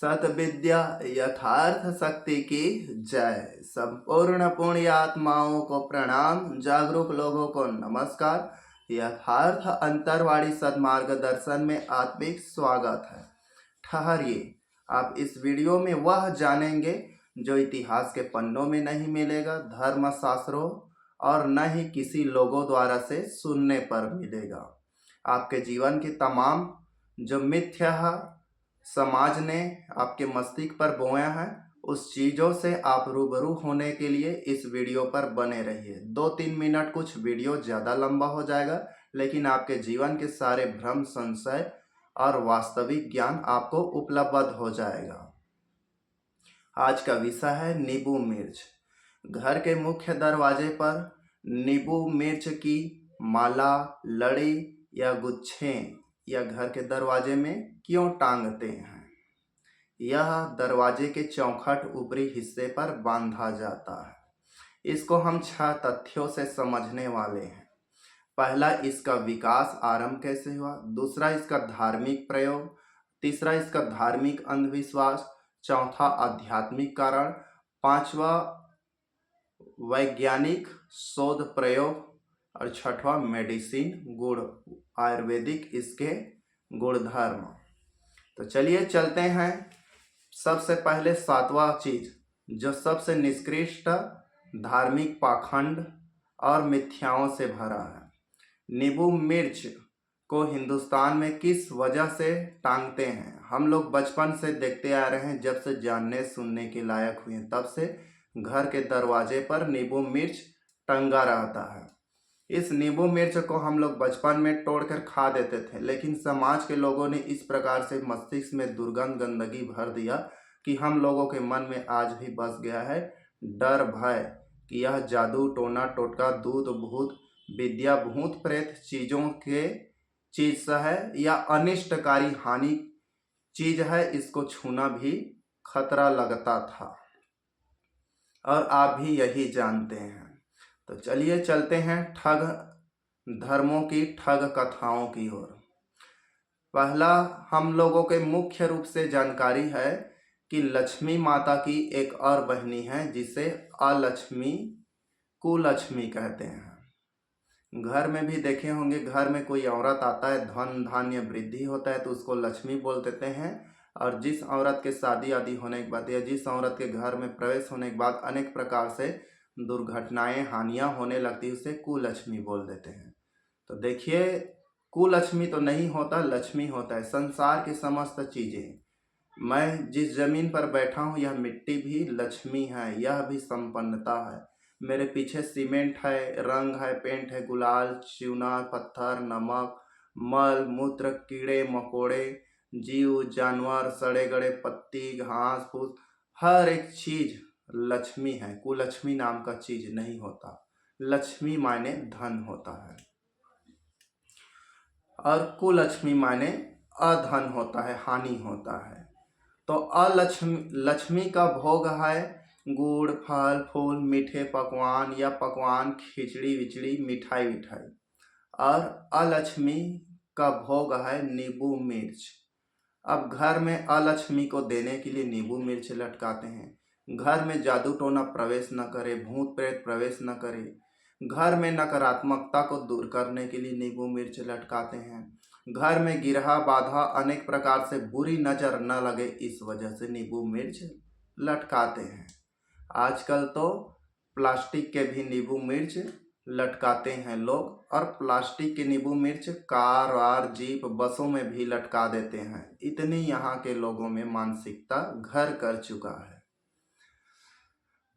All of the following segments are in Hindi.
सतविद्या यथार्थ शक्ति की जय। संपूर्ण पुण्य आत्माओं को प्रणाम, जागरूक लोगों को नमस्कार। यथार्थ अंतरवाणी सदमार्गदर्शन में आत्मिक स्वागत है। ठहरिए, आप इस वीडियो में वह जानेंगे जो इतिहास के पन्नों में नहीं मिलेगा, धर्म शास्त्रों और न ही किसी लोगों द्वारा से सुनने पर मिलेगा। आपके जीवन की तमाम जो मिथ्या समाज ने आपके मस्तिष्क पर बोया है, उस चीज़ों से आप रूबरू होने के लिए इस वीडियो पर बने रहिए। 2-3 मिनट, कुछ वीडियो ज़्यादा लंबा हो जाएगा, लेकिन आपके जीवन के सारे भ्रम, संशय और वास्तविक ज्ञान आपको उपलब्ध हो जाएगा। आज का विषय है नींबू मिर्च। घर के मुख्य दरवाजे पर नींबू मिर्च की माला, लड़ी या गुच्छे या घर के दरवाजे में क्यों टांगते हैं? यह दरवाजे के चौखट ऊपरी हिस्से पर बांधा जाता है। इसको हम 6 तथ्यों से समझने वाले हैं। पहला, इसका विकास आरंभ कैसे हुआ। दूसरा, इसका धार्मिक प्रयोग। तीसरा, इसका धार्मिक अंधविश्वास। चौथा, आध्यात्मिक कारण। पांचवा, वैज्ञानिक शोध प्रयोग। और छठवां, मेडिसिन गुण, आयुर्वेदिक इसके गुणधर्म। तो चलिए चलते हैं। सबसे पहले 7वां चीज, जो सबसे निकृष्ट धार्मिक पाखंड और मिथ्याओं से भरा है। नींबू मिर्च को हिंदुस्तान में किस वजह से टांगते हैं? हम लोग बचपन से देखते आ रहे हैं, जब से जानने सुनने के लायक हुए तब से घर के दरवाजे पर नींबू मिर्च टंगा रहता है। इस नींबू मिर्च को हम लोग बचपन में तोड़कर खा देते थे, लेकिन समाज के लोगों ने इस प्रकार से मस्तिष्क में दुर्गंध, गंदगी भर दिया कि हम लोगों के मन में आज भी बस गया है डर, भय कि यह जादू, टोना, टोटका, दूत, भूत विद्या, भूत प्रेत चीज़ों के चीज है या अनिष्टकारी हानि चीज है। इसको छूना भी खतरा लगता था और आप भी यही जानते हैं। तो चलिए चलते हैं ठग धर्मों की ठग कथाओं की ओर। पहला, हम लोगों के मुख्य रूप से जानकारी है कि लक्ष्मी माता की एक और बहनी है, जिसे अलक्ष्मी, कुलक्ष्मी कहते हैं। घर में भी देखे होंगे, घर में कोई औरत आता है, धन धान्य वृद्धि होता है तो उसको लक्ष्मी बोल देते हैं। और जिस औरत के शादी आदि होने के बाद या जिस औरत के घर में प्रवेश होने के बाद अनेक प्रकार से दुर्घटनाएं, हानियां होने लगती है, उसे कुलक्ष्मी बोल देते हैं। तो देखिए, कुलक्ष्मी तो नहीं होता, लक्ष्मी होता है। संसार की समस्त चीजें, मैं जिस जमीन पर बैठा हूँ, यह मिट्टी भी लक्ष्मी है, यह भी संपन्नता है। मेरे पीछे सीमेंट है, रंग है, पेंट है, गुलाल, चूना, पत्थर, नमक, मल मूत्र, कीड़े मकोड़े, जीव जानवर, सड़े गड़े पत्ती, घास फूस, हर एक चीज लक्ष्मी है। कुलक्ष्मी नाम का चीज नहीं होता। लक्ष्मी माने धन होता है और कुलक्ष्मी माने अधन होता है, हानि होता है। तो लक्ष्मी का भोग है गुड़, फल फूल, मीठे पकवान या पकवान, खिचड़ी विचड़ी, मिठाई विठाई। और अलक्ष्मी का भोग है नींबू मिर्च। अब घर में अलक्ष्मी को देने के लिए नींबू मिर्च लटकाते हैं। घर में जादू टोना प्रवेश न करे, भूत प्रेत प्रवेश न करे। घर में नकारात्मकता को दूर करने के लिए नींबू मिर्च लटकाते हैं। घर में गिरहा बाधा, अनेक प्रकार से बुरी नजर न लगे, इस वजह से नींबू मिर्च लटकाते हैं। आजकल तो प्लास्टिक के भी नींबू मिर्च लटकाते हैं लोग, और प्लास्टिक के नींबू मिर्च कार वार, जीप, बसों में भी लटका देते हैं। इतनी यहाँ के लोगों में मानसिकता घर कर चुका है।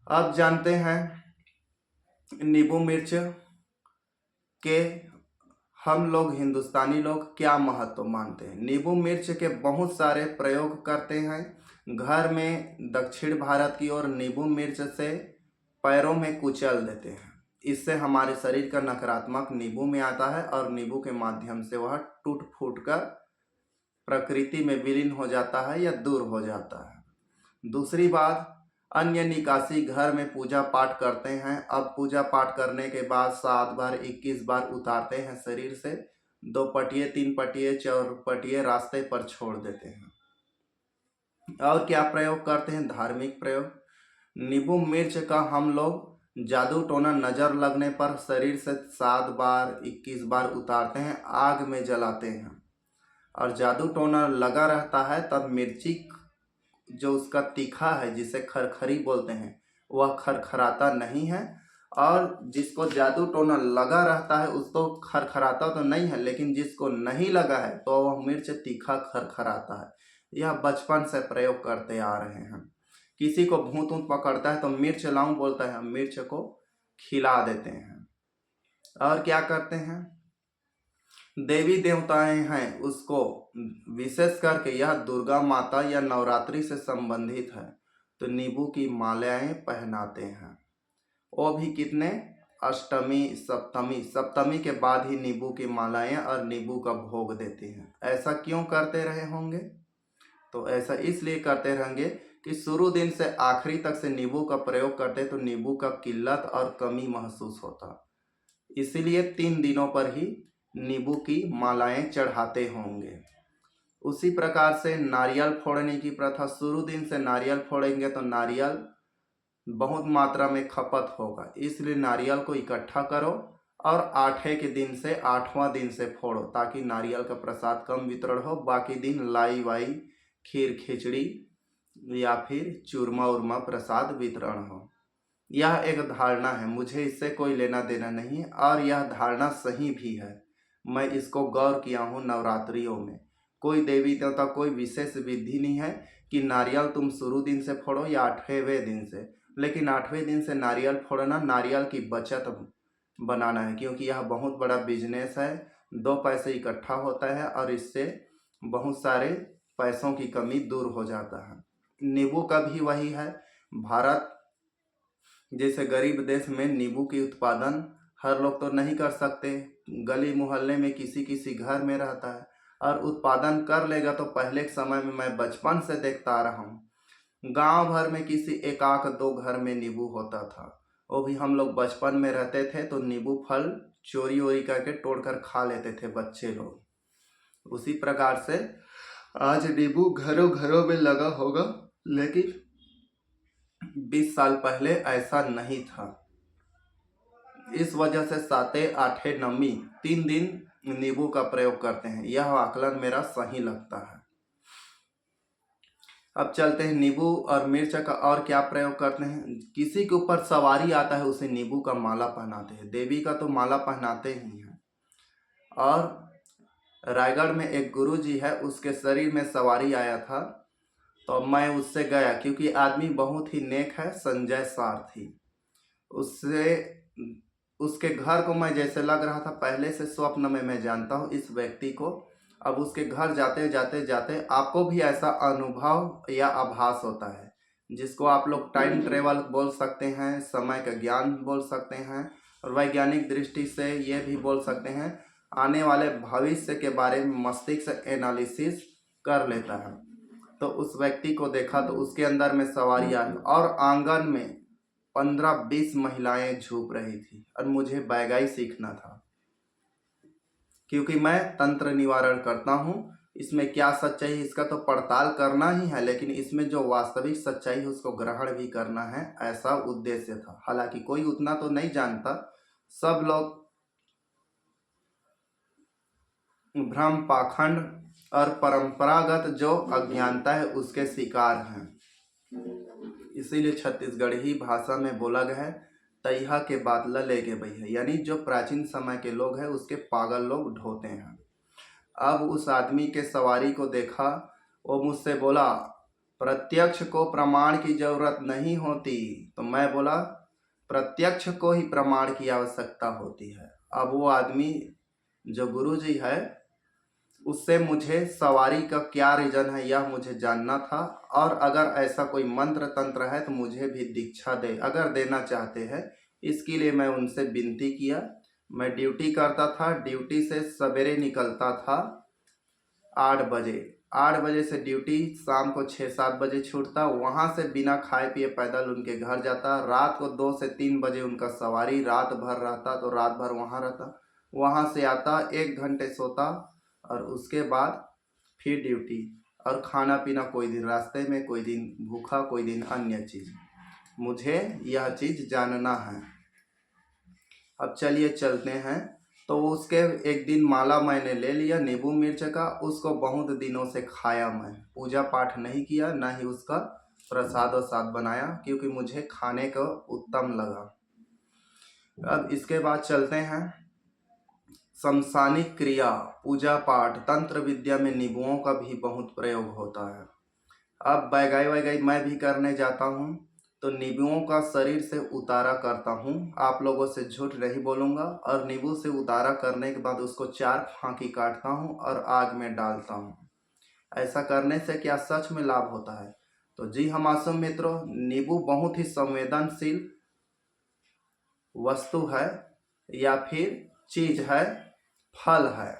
अब जानते हैं नींबू मिर्च के हम लोग हिंदुस्तानी लोग क्या महत्व मानते हैं। नींबू मिर्च के बहुत सारे प्रयोग करते हैं। घर में दक्षिण भारत की ओर नींबू मिर्च से पैरों में कुचल देते हैं। इससे हमारे शरीर का नकारात्मक नींबू में आता है और नींबू के माध्यम से वह टूट फूट कर प्रकृति में विलीन हो जाता है या दूर हो जाता है। दूसरी बात, अन्य निकासी, घर में पूजा पाठ करते हैं। अब पूजा पाठ करने के बाद 7 बार 21 बार उतारते हैं शरीर से, 2 पटिए 3 पटिए 4 पटिए रास्ते पर छोड़ देते हैं। और क्या प्रयोग करते हैं? धार्मिक प्रयोग। नींबू मिर्च का हम लोग जादू टोना नजर लगने पर शरीर से 7 बार 21 बार उतारते हैं, आग में जलाते हैं। और जादू टोना लगा रहता है तब मिर्ची जो उसका तीखा है, जिसे खरखरी बोलते हैं, वह खरखराता नहीं है। और जिसको जादू टोना लगा रहता है उसको खरखराता तो नहीं है, लेकिन जिसको नहीं लगा है तो वह मिर्च तीखा खरखराता है। यह बचपन से प्रयोग करते आ रहे हैं। किसी को भूत ऊत पकड़ता है तो मिर्च लाऊं बोलता है, मिर्च को खिला देते हैं। और क्या करते हैं? देवी देवताएं हैं उसको, विशेष करके यह दुर्गा माता या नवरात्रि से संबंधित है, तो नींबू की मालाएं पहनाते हैं। वो भी कितने? अष्टमी सप्तमी, सप्तमी के बाद ही नींबू की मालाएं और नींबू का भोग देते हैं। ऐसा क्यों करते रहे होंगे? तो ऐसा इसलिए करते रहेंगे कि शुरू दिन से आखिरी तक से नींबू का प्रयोग करते तो नींबू का किल्लत और कमी महसूस होता, इसीलिए 3 दिनों पर ही नींबू की मालाएं चढ़ाते होंगे। उसी प्रकार से नारियल फोड़ने की प्रथा, शुरू दिन से नारियल फोड़ेंगे तो नारियल बहुत मात्रा में खपत होगा, इसलिए नारियल को इकट्ठा करो और 8वें के दिन से 8वां दिन से फोड़ो, ताकि नारियल का प्रसाद कम वितरण हो। बाकी दिन लाई वाई, खीर खिचड़ी या फिर चूरमा उरमा प्रसाद वितरण हो। यह एक धारणा है, मुझे इससे कोई लेना देना नहीं है और यह धारणा सही भी है। मैं इसको गौर किया हूँ। नवरात्रियों में कोई देवी देवता कोई विशेष विधि नहीं है कि नारियल तुम शुरू दिन से फोड़ो या 8वें दिन से, लेकिन 8वें दिन से नारियल फोड़ना नारियल की बचत बनाना है, क्योंकि यह बहुत बड़ा बिजनेस है। 2 पैसे इकट्ठा होता है और इससे बहुत सारे पैसों की कमी दूर हो जाता है। नींबू का भी वही है। भारत जैसे गरीब देश में नींबू की उत्पादन हर लोग तो नहीं कर सकते, गली मोहल्ले में किसी किसी घर में रहता है, और उत्पादन कर लेगा तो पहले के समय में मैं बचपन से देखता आ रहा हूँ, गांव भर में किसी 1 आध 2 घर में नींबू होता था। वो भी हम लोग बचपन में रहते थे तो नींबू फल चोरी वोरी करके तोड़कर खा लेते थे बच्चे लोग। उसी प्रकार से आज नींबू घरों घरों में लगा होगा, लेकिन 20 साल पहले ऐसा नहीं था। इस वजह से 7, 8, 9 3 दिन नींबू का प्रयोग करते हैं। यह आकलन मेरा सही लगता है। अब चलते हैं नींबू और मिर्च का और क्या प्रयोग करते हैं। किसी के ऊपर सवारी आता है उसे नींबू का माला पहनाते हैं। देवी का तो माला पहनाते ही हैं। और रायगढ़ में एक गुरु जी है, उसके शरीर में सवारी आया था तो मैं उससे गया, क्योंकि आदमी बहुत ही नेक है, संजय सारथी। उसके घर को मैं जैसे लग रहा था पहले से स्वप्न में मैं जानता हूँ इस व्यक्ति को। अब उसके घर जाते जाते जाते आपको भी ऐसा अनुभव या आभास होता है, जिसको आप लोग टाइम ट्रेवल बोल सकते हैं, समय का ज्ञान बोल सकते हैं, और वैज्ञानिक दृष्टि से ये भी बोल सकते हैं आने वाले भविष्य के बारे में मस्तिष्क एनालिसिस कर लेता है। तो उस व्यक्ति को देखा तो उसके अंदर में सवारी आई और आंगन में 15-20 महिलाएं झूप रही थी, और मुझे बैगाई सीखना था, क्योंकि मैं तंत्र निवारण करता हूँ। इसमें क्या सच्चाई है इसका तो पड़ताल करना ही है, लेकिन इसमें जो वास्तविक सच्चाई है उसको ग्रहण भी करना है, ऐसा उद्देश्य था। हालांकि कोई उतना तो नहीं जानता, सब लोग भ्रम पाखंड और परंपरागत जो अज्ञानता है उसके शिकार हैं। इसीलिए छत्तीसगढ़ी भाषा में बोला गया है, तैहा के बादला ले के भैया, यानी जो प्राचीन समय के लोग हैं उसके पागल लोग ढोते हैं। अब उस आदमी के सवारी को देखा, वो मुझसे बोला प्रत्यक्ष को प्रमाण की जरूरत नहीं होती। तो मैं बोला प्रत्यक्ष को ही प्रमाण की आवश्यकता होती है। अब वो आदमी जो गुरु जी है उससे मुझे सवारी का क्या रीजन है यह मुझे जानना था, और अगर ऐसा कोई मंत्र तंत्र है तो मुझे भी दीक्षा दे, अगर देना चाहते हैं। इसके लिए मैं उनसे विनती किया। मैं ड्यूटी करता था, ड्यूटी से सवेरे निकलता था 8 बजे, 8 बजे से ड्यूटी शाम को 6-7 बजे छूटता, वहाँ से बिना खाए पिए पैदल उनके घर जाता। रात को 2 से 3 बजे उनका सवारी, रात भर रहता तो रात भर वहाँ रहता। वहाँ से आता 1 घंटे सोता और उसके बाद फिर ड्यूटी। और खाना पीना कोई दिन रास्ते में, कोई दिन भूखा, कोई दिन अन्य चीज़। मुझे यह चीज़ जानना है। अब चलिए चलते हैं। तो उसके एक दिन माला मैंने ले लिया नींबू मिर्च का, उसको बहुत दिनों से खाया। मैं पूजा पाठ नहीं किया, ना ही उसका प्रसाद वसाद बनाया, क्योंकि मुझे खाने को उत्तम लगा। अब इसके बाद चलते हैं शमशानिक क्रिया, पूजा पाठ, तंत्र विद्या में नींबुओं का भी बहुत प्रयोग होता है। अब बैगाई वैगाई मैं भी करने जाता हूँ, तो नींबुओं का शरीर से उतारा करता हूँ। आप लोगों से झूठ नहीं बोलूँगा। और नींबू से उतारा करने के बाद उसको 4 फांकी काटता हूँ और आग में डालता हूँ। ऐसा करने से क्या सच में लाभ होता है? तो जी हाँ मासूम मित्रों, नींबू बहुत ही संवेदनशील वस्तु है या फिर चीज है, फल है।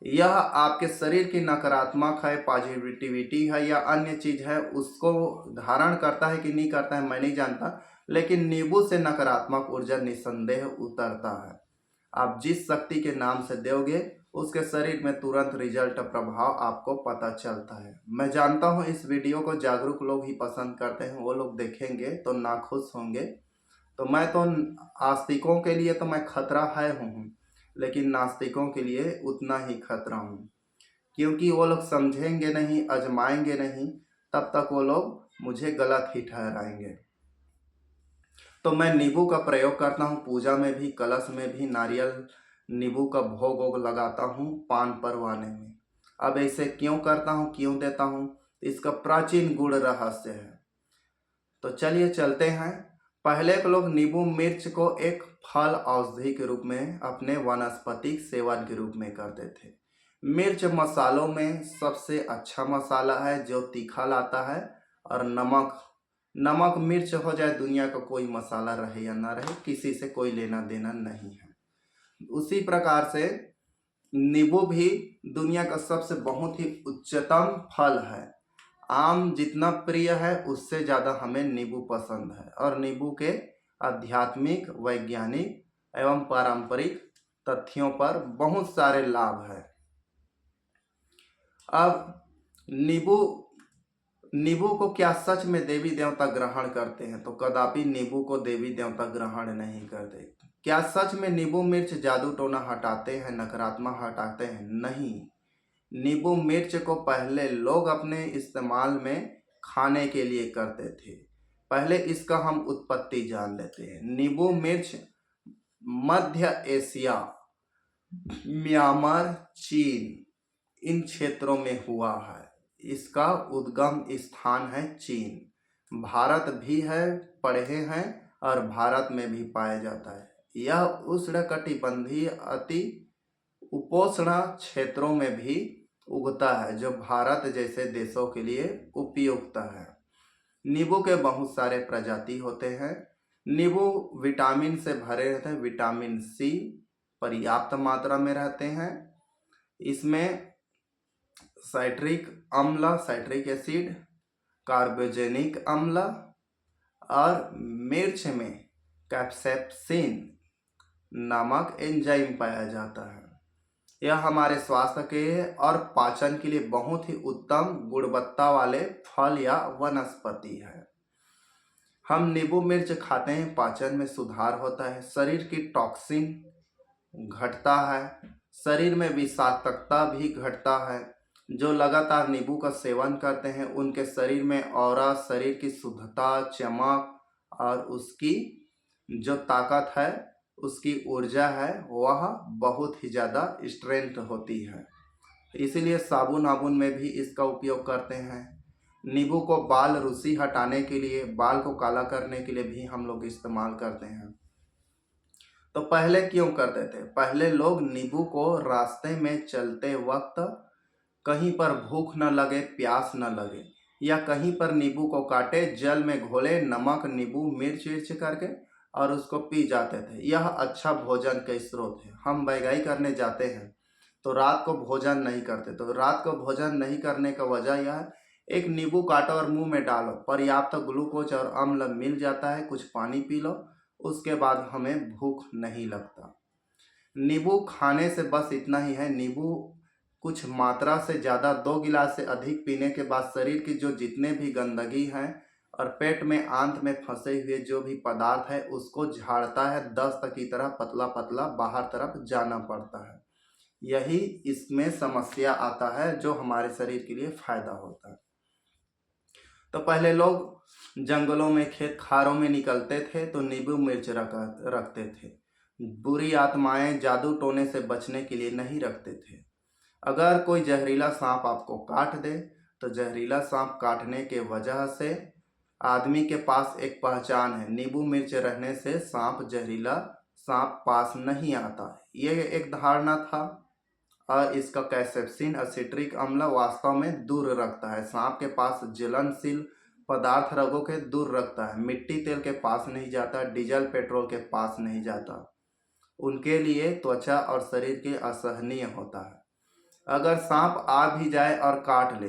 यह आपके शरीर की नकारात्मक है, पॉजिटिविटी है या अन्य चीज है, उसको धारण करता है कि नहीं करता है मैं नहीं जानता, लेकिन नींबू से नकारात्मक ऊर्जा निस्संदेह उतरता है। आप जिस शक्ति के नाम से दोगे उसके शरीर में तुरंत रिजल्ट प्रभाव आपको पता चलता है। मैं जानता हूँ इस वीडियो को जागरूक लोग ही पसंद करते हैं, वो लोग देखेंगे तो नाखुश होंगे। तो मैं तो आस्तिकों के लिए तो मैं खतरा है हूँ, लेकिन नास्तिकों के लिए उतना ही खतरा हूँ, क्योंकि वो लोग समझेंगे नहीं, आजमाएंगे नहीं, तब तक वो लोग मुझे गलत ही ठहराएंगे। तो मैं नींबू का प्रयोग करता हूँ पूजा में भी, कलश में भी नारियल नींबू का भोग वोग लगाता हूँ पान परवाने में। अब ऐसे क्यों करता हूँ, क्यों देता हूँ, इसका प्राचीन गूढ़ रहस्य है। तो चलिए चलते हैं। पहले के लोग नींबू मिर्च को एक फल औषधि के रूप में, अपने वनस्पतिक सेवन के रूप में करते थे। मिर्च मसालों में सबसे अच्छा मसाला है जो तीखा लाता है। और नमक मिर्च हो जाए, दुनिया का कोई मसाला रहे या ना रहे, किसी से कोई लेना देना नहीं है। उसी प्रकार से नींबू भी दुनिया का सबसे बहुत ही उच्चतम फल है। आम जितना प्रिय है उससे ज़्यादा हमें नींबू पसंद है। और नींबू के आध्यात्मिक, वैज्ञानिक एवं पारंपरिक तथ्यों पर बहुत सारे लाभ हैं। अब नींबू को क्या सच में देवी देवता ग्रहण करते हैं? तो कदापि नींबू को देवी देवता ग्रहण नहीं करते। क्या सच में नींबू मिर्च जादू टोना हटाते हैं, नकारात्मक हटाते हैं? नहीं। नींबू मिर्च को पहले लोग अपने इस्तेमाल में खाने के लिए करते थे। पहले इसका हम उत्पत्ति जान लेते हैं। नींबू मिर्च मध्य एशिया, म्यांमार, चीन, इन क्षेत्रों में हुआ है। इसका उद्गम स्थान है चीन। भारत भी है, पढ़े हैं, और भारत में भी पाया जाता है। यह उष्णकटिबंधीय अति उपोष्ण क्षेत्रों में भी उगता है, जो भारत जैसे देशों के लिए उपयुक्त है। नींबू के बहुत सारे प्रजाति होते हैं। नींबू विटामिन से भरे रहते हैं। विटामिन सी पर्याप्त मात्रा में रहते हैं। इसमें साइट्रिक अम्ल, साइट्रिक एसिड, कार्बोजेनिक अम्ल, और मिर्च में कैप्सेप्सिन नामक एंजाइम पाया जाता है। यह हमारे स्वास्थ्य के और पाचन के लिए बहुत ही उत्तम गुणवत्ता वाले फल या वनस्पति है। हम नींबू मिर्च खाते हैं, पाचन में सुधार होता है, शरीर की टॉक्सिन घटता है, शरीर में विषाक्तता भी घटता है। जो लगातार नींबू का सेवन करते हैं उनके शरीर में ऑरा, शरीर की शुद्धता, चमक और उसकी जो ताकत है, उसकी ऊर्जा है, वह बहुत ही ज़्यादा स्ट्रेंथ होती है। इसीलिए साबुन आबुन में भी इसका उपयोग करते हैं। नींबू को बाल रूसी हटाने के लिए, बाल को काला करने के लिए भी हम लोग इस्तेमाल करते हैं। तो पहले क्यों करते थे? पहले लोग नींबू को रास्ते में चलते वक्त, कहीं पर भूख न लगे, प्यास न लगे, या कहीं पर नींबू को काटे, जल में घोले, नमक नींबू मिर्च विर्च करके, और उसको पी जाते थे। यह अच्छा भोजन का स्रोत है। हम बैगाई करने जाते हैं तो रात को भोजन नहीं करते। तो रात को भोजन नहीं करने का वजह यह है, एक नींबू काटो और मुंह में डालो, पर्याप्त ग्लूकोज और अम्ल मिल जाता है, कुछ पानी पी लो, उसके बाद हमें भूख नहीं लगता। नींबू खाने से बस इतना ही है, नींबू कुछ मात्रा से ज़्यादा 2 गिलास से अधिक पीने के बाद शरीर की जो जितने भी गंदगी हैं और पेट में आंत में फंसे हुए जो भी पदार्थ है उसको झाड़ता है, दस्त की तरह पतला पतला बाहर तरफ जाना पड़ता है। यही इसमें समस्या आता है जो हमारे शरीर के लिए फायदा होता है। तो पहले लोग जंगलों में खेत खारों में निकलते थे तो नींबू मिर्च रखते थे। बुरी आत्माएं जादू टोने से बचने के लिए नहीं रखते थे। अगर कोई जहरीला सांप आपको काट दे तो जहरीला सांप काटने के वजह से आदमी के पास एक पहचान है, नींबू मिर्च रहने से सांप जहरीला सांप पास नहीं आता। ये एक धारणा था और इसका कैप्सेसिन एसिट्रिक अम्ल वास्तव में दूर रखता है। सांप के पास ज्वलनशील पदार्थ रगों के दूर रखता है, मिट्टी तेल के पास नहीं जाता, डीजल पेट्रोल के पास नहीं जाता। उनके लिए त्वचा और शरीर के असहनीय होता है। अगर सांप आ भी जाए और काट ले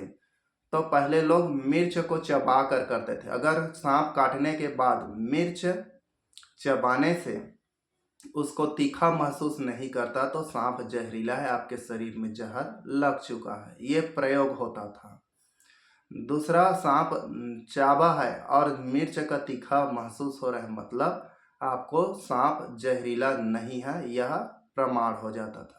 तो पहले लोग मिर्च को चबा कर करते थे। अगर सांप काटने के बाद मिर्च चबाने से उसको तीखा महसूस नहीं करता तो सांप जहरीला है, आपके शरीर में जहर लग चुका है। ये प्रयोग होता था। दूसरा, सांप चाबा है और मिर्च का तीखा महसूस हो रहा है, मतलब आपको सांप जहरीला नहीं है, यह प्रमाण हो जाता था।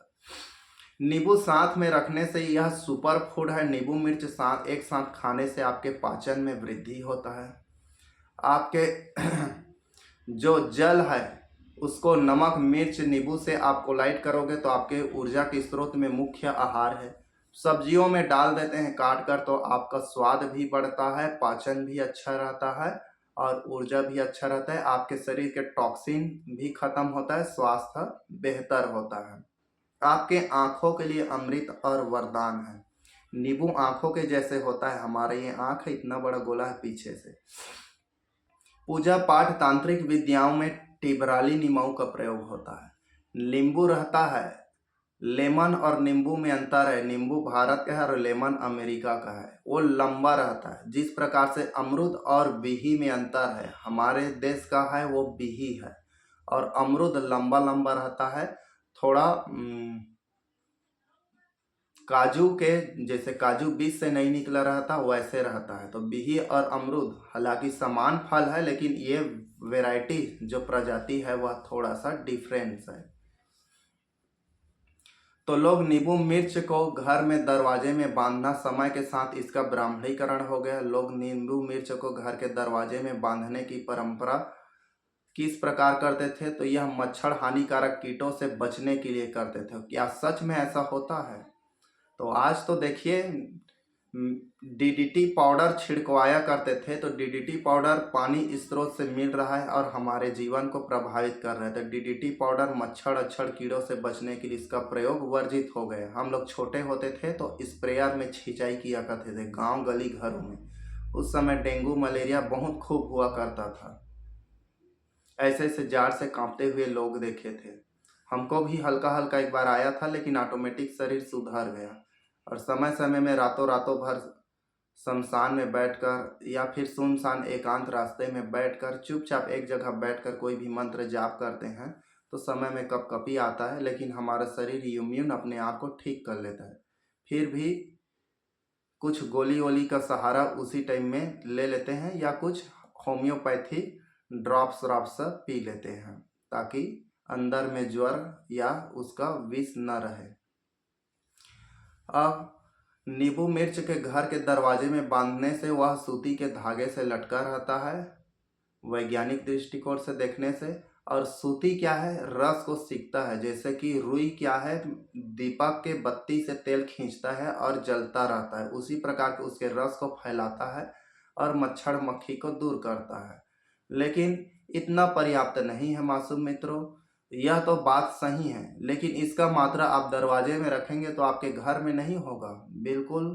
नींबू साथ में रखने से यह सुपर फूड है। नींबू मिर्च एक साथ खाने से आपके पाचन में वृद्धि होता है। आपके जो जल है उसको नमक मिर्च नींबू से आप कोलाइट करोगे तो आपके ऊर्जा के स्रोत में मुख्य आहार है। सब्जियों में डाल देते हैं काट कर तो आपका स्वाद भी बढ़ता है, पाचन भी अच्छा रहता है और ऊर्जा भी अच्छा रहता है। आपके शरीर के टॉक्सिन भी खत्म होता है, स्वास्थ्य बेहतर होता है। आपके आँखों के लिए अमृत और वरदान है। नींबू आँखों के जैसे होता है, हमारे ये आँख है इतना बड़ा गोला है पीछे से। पूजा पाठ तांत्रिक विद्याओं में टिबराली नींबू का प्रयोग होता है। नींबू रहता है, लेमन और नींबू में अंतर है। नींबू भारत का है और लेमन अमेरिका का है। वो लंबा रहता है। जिस प्रकार से अमरूद और बिही में अंतर है, हमारे देश का है वो बिही है और अमरूद लंबा लंबा रहता है, थोड़ा काजू के जैसे काजू बीज से नहीं निकला रहता वैसे रहता है। तो बिही और अमरूद हालांकि समान फल है लेकिन ये वैरायटी जो प्रजाति है वह थोड़ा सा डिफरेंस है। तो लोग नींबू मिर्च को घर में दरवाजे में बांधना, समय के साथ इसका ब्राह्मणीकरण हो गया। लोग नींबू मिर्च को घर के दरवाजे में बांधने की परंपरा किस प्रकार करते थे, तो यह मच्छर हानिकारक कीटों से बचने के लिए करते थे। क्या सच में ऐसा होता है? तो आज तो देखिए डीडीटी पाउडर छिड़कवाया करते थे, तो डीडीटी पाउडर पानी स्रोत से मिल रहा है और हमारे जीवन को प्रभावित कर रहे थे। डीडीटी पाउडर मच्छर अक्षर कीड़ों से बचने के लिए इसका प्रयोग वर्जित हो गया। हम लोग छोटे होते थे तो स्प्रेयर में छिंचाई किया करते थे गांव गली घरों में। उस समय डेंगू मलेरिया बहुत खूब हुआ करता था। ऐसे ऐसे जाड़ से कांपते हुए लोग देखे थे। हमको भी हल्का हल्का एक बार आया था लेकिन ऑटोमेटिक शरीर सुधर गया। और समय समय में रातों भर शमशान में बैठकर या फिर सुनसान एकांत रास्ते में बैठकर चुपचाप एक जगह बैठकर कोई भी मंत्र जाप करते हैं तो समय में कपकपी आता है लेकिन हमारा शरीर इम्यून अपने आप को ठीक कर लेता है। फिर भी कुछ गोली वोली का सहारा उसी टाइम में ले लेते हैं या कुछ होम्योपैथी ड्रॉप्स पी लेते हैं ताकि अंदर में ज्वर या उसका विष न रहे। अब नींबू मिर्च के घर के दरवाजे में बांधने से वह सूती के धागे से लटका रहता है वैज्ञानिक दृष्टिकोण से देखने से। और सूती क्या है, रस को सीखता है। जैसे कि रुई क्या है, दीपक के बत्ती से तेल खींचता है और जलता रहता है, उसी प्रकार के उसके रस को फैलाता है और मच्छर मक्खी को दूर करता है। लेकिन इतना पर्याप्त नहीं है मासूम मित्रों। यह तो बात सही है लेकिन इसका मात्रा आप दरवाजे में रखेंगे तो आपके घर में नहीं होगा, बिल्कुल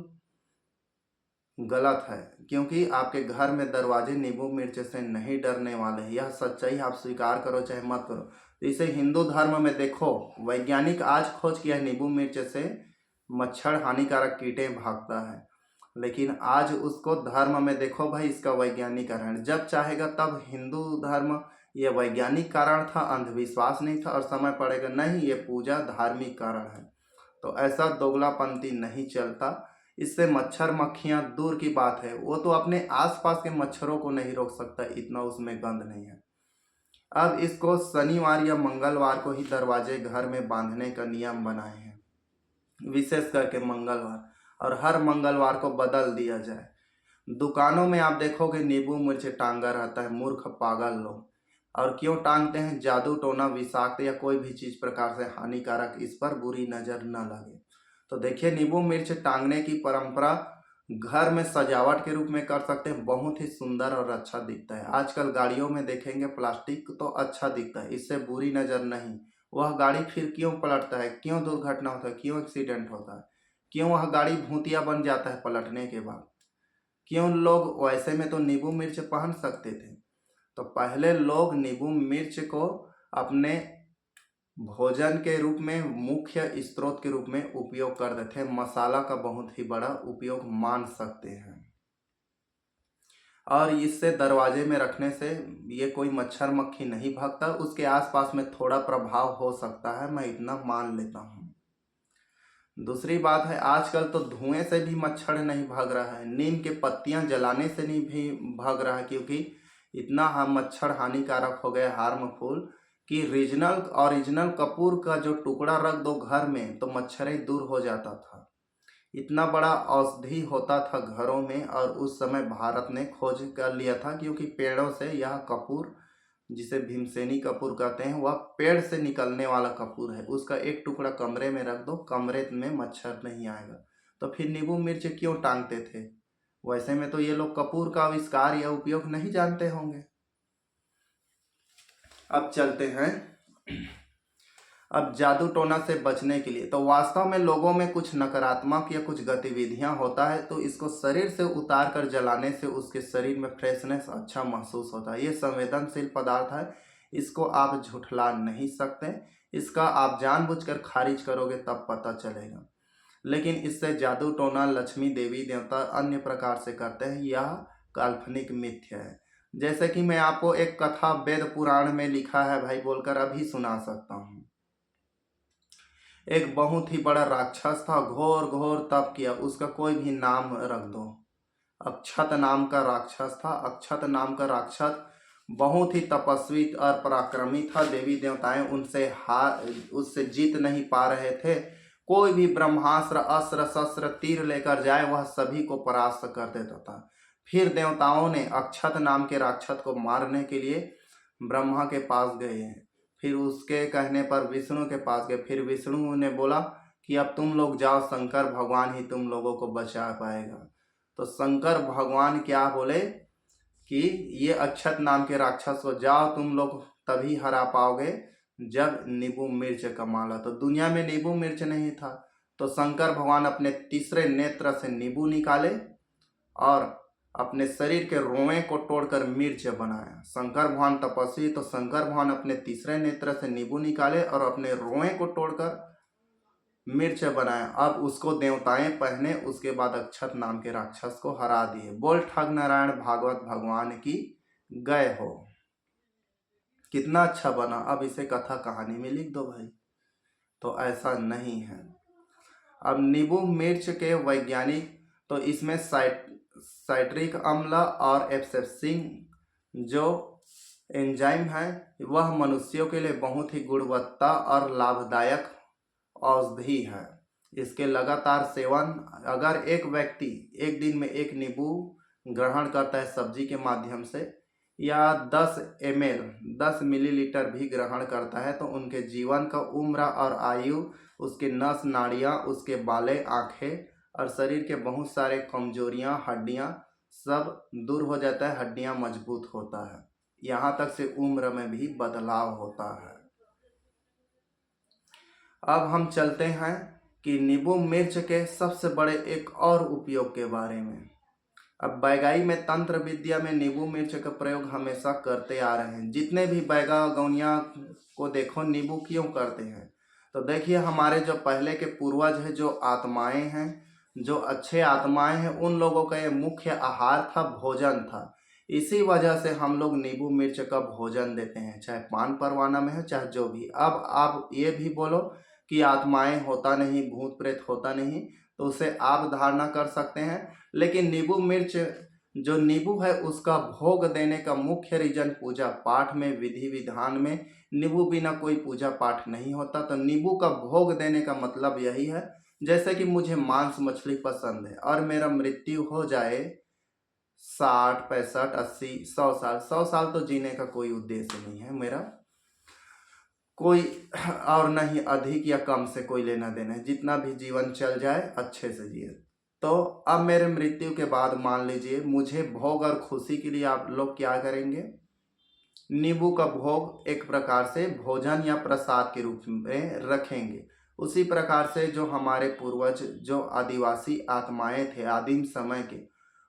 गलत है। क्योंकि आपके घर में दरवाजे नींबू मिर्च से नहीं डरने वाले हैं। यह सच्चाई आप स्वीकार करो चाहे मत करो। तो इसे हिंदू धर्म में देखो, वैज्ञानिक आज खोज किया नींबू मिर्च से मच्छर हानिकारक कीटे भागता है, लेकिन आज उसको धर्म में देखो भाई इसका वैज्ञानिक कारण। जब चाहेगा तब हिंदू धर्म ये वैज्ञानिक कारण था, अंधविश्वास नहीं था और समय पड़ेगा नहीं ये पूजा धार्मिक कारण है। तो ऐसा दोगलापंती नहीं चलता। इससे मच्छर मक्खियां दूर की बात है, वो तो अपने आसपास के मच्छरों को नहीं रोक सकता, इतना उसमें गंध नहीं है। अब इसको शनिवार या मंगलवार को ही दरवाजे घर में बांधने का नियम बनाए हैं, विशेष करके मंगलवार, और हर मंगलवार को बदल दिया जाए। दुकानों में आप देखोगे नींबू मिर्च टांगा रहता है, मूर्ख पागल लोग। और क्यों टांगते हैं? जादू टोना, विषाक्त या कोई भी चीज प्रकार से हानिकारक इस पर बुरी नजर न लगे। तो देखिए, नींबू मिर्च टांगने की परंपरा घर में सजावट के रूप में कर सकते हैं, बहुत ही सुंदर और अच्छा दिखता है। आजकल गाड़ियों में देखेंगे प्लास्टिक तो अच्छा दिखता है, इससे बुरी नजर नहीं। वह गाड़ी फिर क्यों पलटता है, क्यों दुर्घटना होता है, क्यों एक्सीडेंट होता है, क्यों वह गाड़ी भूतिया बन जाता है पलटने के बाद? क्यों? लोग वैसे में तो नींबू मिर्च पहन सकते थे। तो पहले लोग नींबू मिर्च को अपने भोजन के रूप में, मुख्य स्रोत के रूप में उपयोग करते थे। मसाला का बहुत ही बड़ा उपयोग मान सकते हैं। और इससे दरवाजे में रखने से ये कोई मच्छर मक्खी नहीं भागता, उसके आसपास में थोड़ा प्रभाव हो सकता है, मैं इतना मान लेता हूँ। दूसरी बात है, आजकल तो धुएं से भी मच्छर नहीं भाग रहा है, नीम के पत्तियां जलाने से नहीं भी भाग रहा है, क्योंकि इतना मच्छर हानिकारक हो गया, हार्मफुल, कि ओरिजिनल कपूर का जो टुकड़ा रख दो घर में तो मच्छर ही दूर हो जाता था। इतना बड़ा औषधि होता था घरों में, और उस समय भारत ने खोज कर लिया था, क्योंकि पेड़ों से यह कपूर, जिसे भीमसेनी कपूर कहते हैं, वह पेड़ से निकलने वाला कपूर है। उसका एक टुकड़ा कमरे में रख दो, कमरे में मच्छर नहीं आएगा। तो फिर नींबू मिर्च क्यों टांगते थे? वैसे में तो ये लोग कपूर का आविष्कार या उपयोग नहीं जानते होंगे। अब चलते हैं, अब जादू टोना से बचने के लिए, तो वास्तव में लोगों में कुछ नकारात्मक या कुछ गतिविधियां होता है, तो इसको शरीर से उतार कर जलाने से उसके शरीर में फ्रेशनेस अच्छा महसूस होता है। ये संवेदनशील पदार्थ है, इसको आप झुठला नहीं सकते। इसका आप जानबूझकर खारिज करोगे तब पता चलेगा। लेकिन इससे जादू टोना लक्ष्मी देवी देवता अन्य प्रकार से करते हैं, यह काल्पनिक मिथ्या है। जैसे कि मैं आपको एक कथा वेद पुराण में लिखा है भाई बोलकर अभी सुना सकता हूँ। एक बहुत ही बड़ा राक्षस था, घोर घोर तप किया, उसका कोई भी नाम रख दो। अक्षत नाम का राक्षस था। अक्षत नाम का राक्षस बहुत ही तपस्वी और पराक्रमी था। देवी देवताएं उससे जीत नहीं पा रहे थे। कोई भी ब्रह्मास्त्र, अस्त्र शस्त्र, तीर लेकर जाए वह सभी को परास्त कर देता था। फिर देवताओं ने अक्षत नाम के राक्षस को मारने के लिए ब्रह्मा के पास गए हैं। फिर उसके कहने पर विष्णु के पास गए। फिर विष्णु ने बोला कि अब तुम लोग जाओ, शंकर भगवान ही तुम लोगों को बचा पाएगा। तो शंकर भगवान क्या बोले कि ये अक्षत नाम के राक्षस को जाओ तुम लोग तभी हरा पाओगे जब नींबू मिर्च कमाला। तो दुनिया में नींबू मिर्च नहीं था, तो शंकर भगवान अपने तीसरे नेत्र से नींबू निकाले और अपने शरीर के रोए को तोड़कर मिर्च बनाया। शंकर भगवान तपस्वी, तो शंकर भगवान अपने तीसरे नेत्र से नींबू निकाले और अपने रोए को तोड़कर मिर्च बनाया। अब उसको देवताएं पहने, उसके बाद अक्षत नाम के राक्षस को हरा दिए। बोल ठग नारायण भागवत भगवान की गए हो। कितना अच्छा बना। अब इसे कथा कहानी में लिख दो भाई। तो ऐसा नहीं है। अब नींबू मिर्च के वैज्ञानिक, तो इसमें साइट्रिक अम्ल और एब्सिसिन जो एंजाइम है वह मनुष्यों के लिए बहुत ही गुणवत्ता और लाभदायक औषधि है। इसके लगातार सेवन, अगर एक व्यक्ति एक दिन में एक नींबू ग्रहण करता है सब्जी के माध्यम से, या 10 ml 10 मिलीलीटर भी ग्रहण करता है, तो उनके जीवन का उम्र और आयु, उसके नस नाड़ियाँ, उसके बालें, आँखें और शरीर के बहुत सारे कमजोरियाँ, हड्डियाँ सब दूर हो जाता है। हड्डियाँ मजबूत होता है, यहाँ तक से उम्र में भी बदलाव होता है। अब हम चलते हैं कि नींबू मिर्च के सबसे बड़े एक और उपयोग के बारे में। अब बैगाई में, तंत्र विद्या में नींबू मिर्च का प्रयोग हमेशा करते आ रहे हैं। जितने भी बैगा गौनिया को देखो नींबू क्यों करते हैं, तो देखिए हमारे जो पहले के पूर्वज हैं, जो आत्माएं हैं, जो अच्छे आत्माएं हैं, उन लोगों का ये मुख्य आहार था, भोजन था। इसी वजह से हम लोग नींबू मिर्च का भोजन देते हैं, चाहे पान परवाना में हो चाहे जो भी। अब आप ये भी बोलो कि आत्माएं होता नहीं, भूत प्रेत होता नहीं, तो उसे आप धारणा कर सकते हैं। लेकिन नींबू मिर्च जो नींबू है उसका भोग देने का मुख्य रीजन पूजा पाठ में, विधि विधान में नींबू बिना कोई पूजा पाठ नहीं होता। तो नींबू का भोग देने का मतलब यही है, जैसे कि मुझे मांस मछली पसंद है और मेरा मृत्यु हो जाए 60, 65, 80, 100 साल, 100 साल तो जीने का कोई उद्देश्य नहीं है मेरा, कोई और न ही अधिक या कम से कोई लेना देना है। जितना भी जीवन चल जाए अच्छे से जिए। तो अब मेरे मृत्यु के बाद मान लीजिए मुझे भोग और खुशी के लिए आप लोग क्या करेंगे, नींबू का भोग एक प्रकार से भोजन या प्रसाद के रूप में रखेंगे। उसी प्रकार से जो हमारे पूर्वज, जो आदिवासी आत्माएं थे आदिम समय के,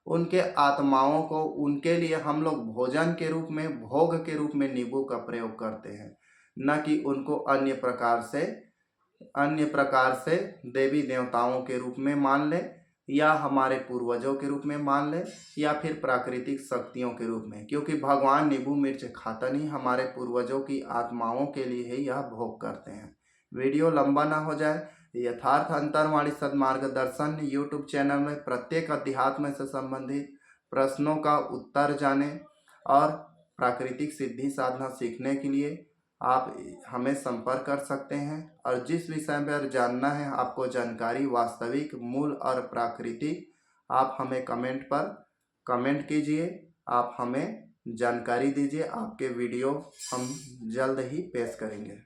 उनके आत्माओं को, उनके लिए हम लोग भोजन के रूप में, भोग के रूप में नींबू का प्रयोग करते हैं, न कि उनको अन्य प्रकार से देवी देवताओं के रूप में मान ले, या हमारे पूर्वजों के रूप में मान ले, या फिर प्राकृतिक शक्तियों के रूप में। क्योंकि भगवान नींबू मिर्च खाता नहीं, हमारे पूर्वजों की आत्माओं के लिए ही यह भोग करते हैं। वीडियो लंबा ना हो जाए, यथार्थ अंतर्वाणी सद्मार्गदर्शन यूट्यूब चैनल में प्रत्येक अध्यात्म से संबंधित प्रश्नों का उत्तर जाने और प्राकृतिक सिद्धि साधना सीखने के लिए आप हमें संपर्क कर सकते हैं। और जिस विषय पर जानना है आपको जानकारी, वास्तविक, मूल और प्राकृतिक, आप हमें कमेंट पर कमेंट कीजिए, आप हमें जानकारी दीजिए। आपके वीडियो हम जल्द ही पेश करेंगे।